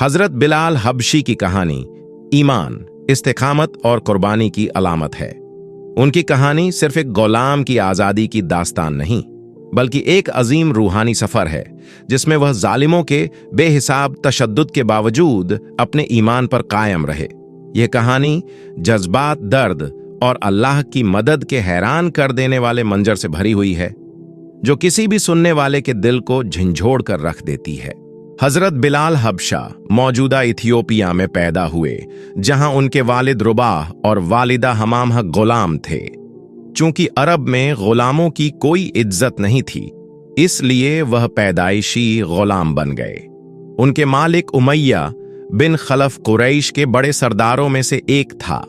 हजरत बिलाल हबशी की कहानी ईमान, इस्तिकामत और कुर्बानी की अलामत है। उनकी कहानी सिर्फ एक गुलाम की आजादी की दास्तान नहीं, बल्कि एक अजीम रूहानी सफर है जिसमें वह जालिमों के बेहिसाब तशद्दुद के बावजूद अपने ईमान पर कायम रहे। यह कहानी जज्बात, दर्द और अल्लाह की मदद के हैरान कर देने वाले मंजर से भरी हुई है, जो किसी भी सुनने वाले के दिल को झंझोड़ कर रख देती है। हजरत बिलाल हबशा मौजूदा इथियोपिया में पैदा हुए, जहां उनके वालिद रुबाह और वालिदा हमामह गुलाम थे। चूंकि अरब में गुलामों की कोई इज्जत नहीं थी, इसलिए वह पैदाइशी गुलाम बन गए। उनके मालिक उमैया बिन खलफ कुरैश के बड़े सरदारों में से एक था,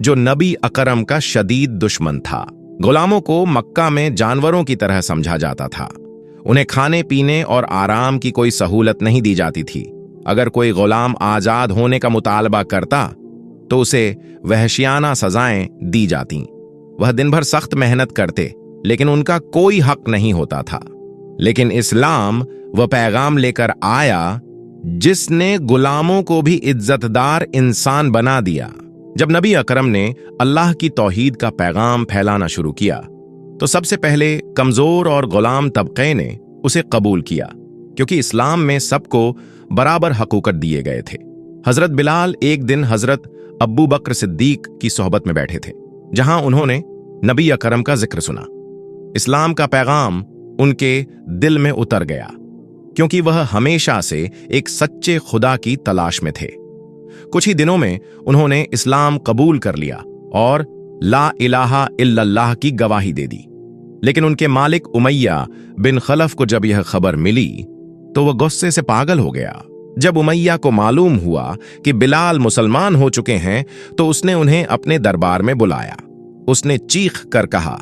जो नबी अकरम का शदीद दुश्मन था। गुलामों को मक्का में जानवरों की तरह समझा जाता था। उन्हें खाने पीने और आराम की कोई सहूलत नहीं दी जाती थी। अगर कोई गुलाम आजाद होने का मुतालबा करता तो उसे वहशियाना सजाएं दी जातीं। वह दिन भर सख्त मेहनत करते, लेकिन उनका कोई हक नहीं होता था। लेकिन इस्लाम वह पैगाम लेकर आया जिसने गुलामों को भी इज्जतदार इंसान बना दिया। जब नबी अकरम ने अल्लाह की तौहीद का पैगाम फैलाना शुरू किया तो सबसे पहले कमजोर और गुलाम तबके ने उसे कबूल किया, क्योंकि इस्लाम में सबको बराबर हकूकत दिए गए थे। हजरत बिलाल एक दिन हजरत अब्बू बकर सिद्दीक की सोहबत में बैठे थे, जहां उन्होंने नबी अकरम का जिक्र सुना। इस्लाम का पैगाम उनके दिल में उतर गया, क्योंकि वह हमेशा से एक सच्चे खुदा की तलाश में थे। कुछ ही दिनों में उन्होंने इस्लाम कबूल कर लिया और ला इलाहा इल्लल्लाह की गवाही दे दी। लेकिन उनके मालिक उमैया बिन खलफ को जब यह खबर मिली तो वह गुस्से से पागल हो गया। जब उमैया को मालूम हुआ कि बिलाल मुसलमान हो चुके हैं तो उसने उन्हें अपने दरबार में बुलाया। उसने चीख कर कहा,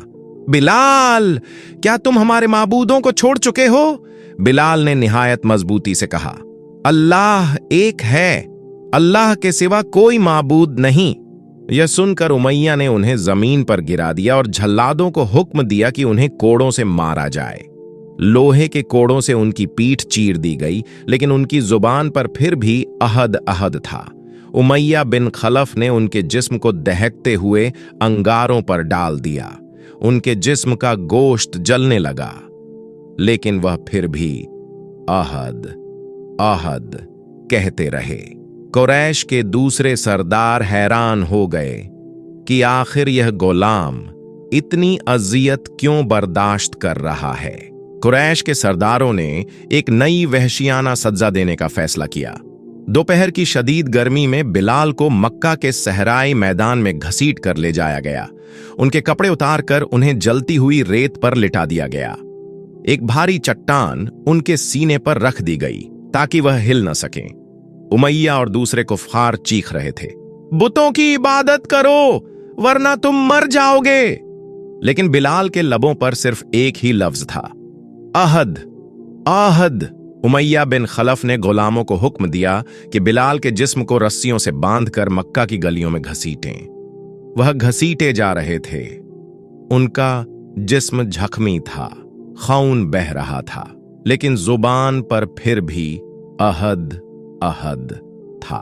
बिलाल, क्या तुम हमारे माबूदों को छोड़ चुके हो? बिलाल ने निहायत मजबूती से कहा, अल्लाह एक है, अल्लाह के सिवा कोई माबूद नहीं। यह सुनकर उमैया ने उन्हें जमीन पर गिरा दिया और झल्लादों को हुक्म दिया कि उन्हें कोड़ों से मारा जाए। लोहे के कोड़ों से उनकी पीठ चीर दी गई, लेकिन उनकी जुबान पर फिर भी अहद अहद था। उमैया बिन खलफ ने उनके जिस्म को दहकते हुए अंगारों पर डाल दिया। उनके जिस्म का गोश्त जलने लगा, लेकिन वह फिर भी अहद अहद कहते रहे। कुरैश के दूसरे सरदार हैरान हो गए कि आखिर यह गुलाम इतनी अजियत क्यों बर्दाश्त कर रहा है। कुरैश के सरदारों ने एक नई वहशियाना सज्जा देने का फैसला किया। दोपहर की शदीद गर्मी में बिलाल को मक्का के सहराई मैदान में घसीट कर ले जाया गया। उनके कपड़े उतार कर उन्हें जलती हुई रेत पर लिटा दिया गया। एक भारी चट्टान उनके सीने पर रख दी गई ताकि वह हिल न सकें। उमैया और दूसरे कुफार चीख रहे थे, बुतों की इबादत करो वरना तुम मर जाओगे। लेकिन बिलाल के लबों पर सिर्फ एक ही लफ्ज था, अहद आहद। उमैया बिन खलफ ने गुलामों को हुक्म दिया कि बिलाल के जिस्म को रस्सियों से बांधकर मक्का की गलियों में घसीटें। वह घसीटे जा रहे थे। उनका जिस्म जख्मी था, खून बह रहा था, लेकिन जुबान पर फिर भी अहद अहद था।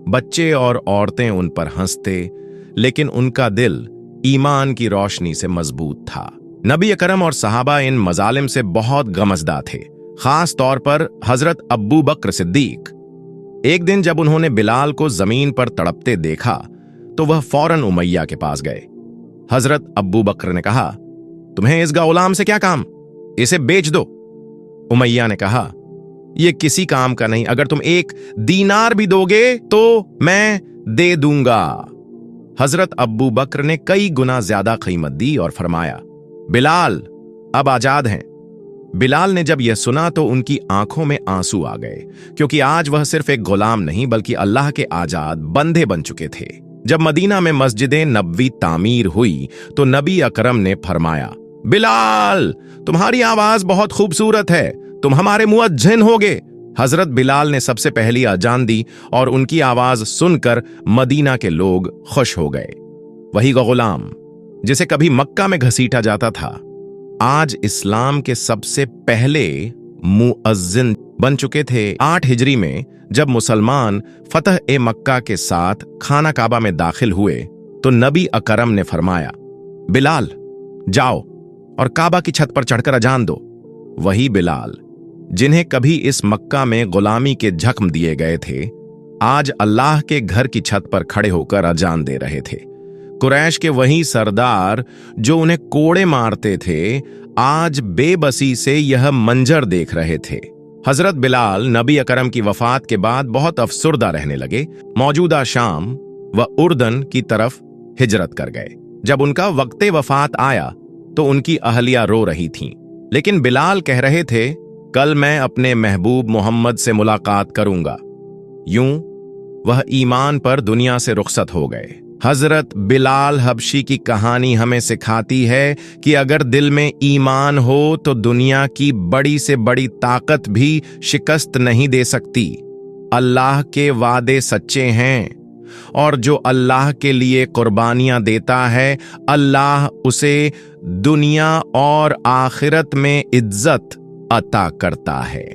बच्चे और औरतें उन पर हंसते, लेकिन उनका दिल ईमान की रोशनी से मजबूत था। नबी अकरम और सहाबा इन मजालिम से बहुत गमज़दा थे, खास तौर पर हजरत अब्बू बकर सिद्दीक। एक दिन जब उन्होंने बिलाल को जमीन पर तड़पते देखा तो वह फौरन उमैया के पास गए। हजरत अब्बू बकर ने कहा, तुम्हें इस गुलाम से क्या काम, इसे बेच दो। उमैया ने कहा, ये किसी काम का नहीं, अगर तुम एक दीनार भी दोगे तो मैं दे दूंगा। हजरत अब्बू बकर ने कई गुना ज्यादा कीमत दी और फरमाया, बिलाल अब आजाद हैं। बिलाल ने जब यह सुना तो उनकी आंखों में आंसू आ गए, क्योंकि आज वह सिर्फ एक गुलाम नहीं बल्कि अल्लाह के आजाद बंदे बन चुके थे। जब मदीना में मस्जिद नबवी तामीर हुई तो नबी अकरम ने फरमाया, बिलाल, तुम्हारी आवाज बहुत खूबसूरत है, तुम हमारे मुअज्जिन होगे। हजरत बिलाल ने सबसे पहली अजान दी और उनकी आवाज सुनकर मदीना के लोग खुश हो गए। वही गुलाम जिसे कभी मक्का में घसीटा जाता था, आज इस्लाम के सबसे पहले मुअज्जिन बन चुके थे। 8 हिजरी में जब मुसलमान फतह ए मक्का के साथ खाना काबा में दाखिल हुए तो नबी अकरम ने फरमाया, बिलाल जाओ और काबा की छत पर चढ़कर अजान दो। वही बिलाल जिन्हें कभी इस मक्का में गुलामी के जख्म दिए गए थे, आज अल्लाह के घर की छत पर खड़े होकर अजान दे रहे थे। कुरैश के वही सरदार जो उन्हें कोड़े मारते थे, आज बेबसी से यह मंजर देख रहे थे। हजरत बिलाल नबी अकरम की वफात के बाद बहुत अफसुर्दा रहने लगे। मौजूदा शाम व उर्दन की तरफ हिजरत कर गए। जब उनका वक्ते वफात आया तो उनकी अहलिया रो रही थीं, लेकिन बिलाल कह रहे थे, कल मैं अपने महबूब मोहम्मद से मुलाकात करूंगा। यूं वह ईमान पर दुनिया से रुखसत हो गए। हजरत बिलाल हबशी की कहानी हमें सिखाती है कि अगर दिल में ईमान हो तो दुनिया की बड़ी से बड़ी ताकत भी शिकस्त नहीं दे सकती। अल्लाह के वादे सच्चे हैं और जो अल्लाह के लिए कुर्बानियां देता है, अल्लाह उसे दुनिया और आखिरत में इज्जत अता करता है।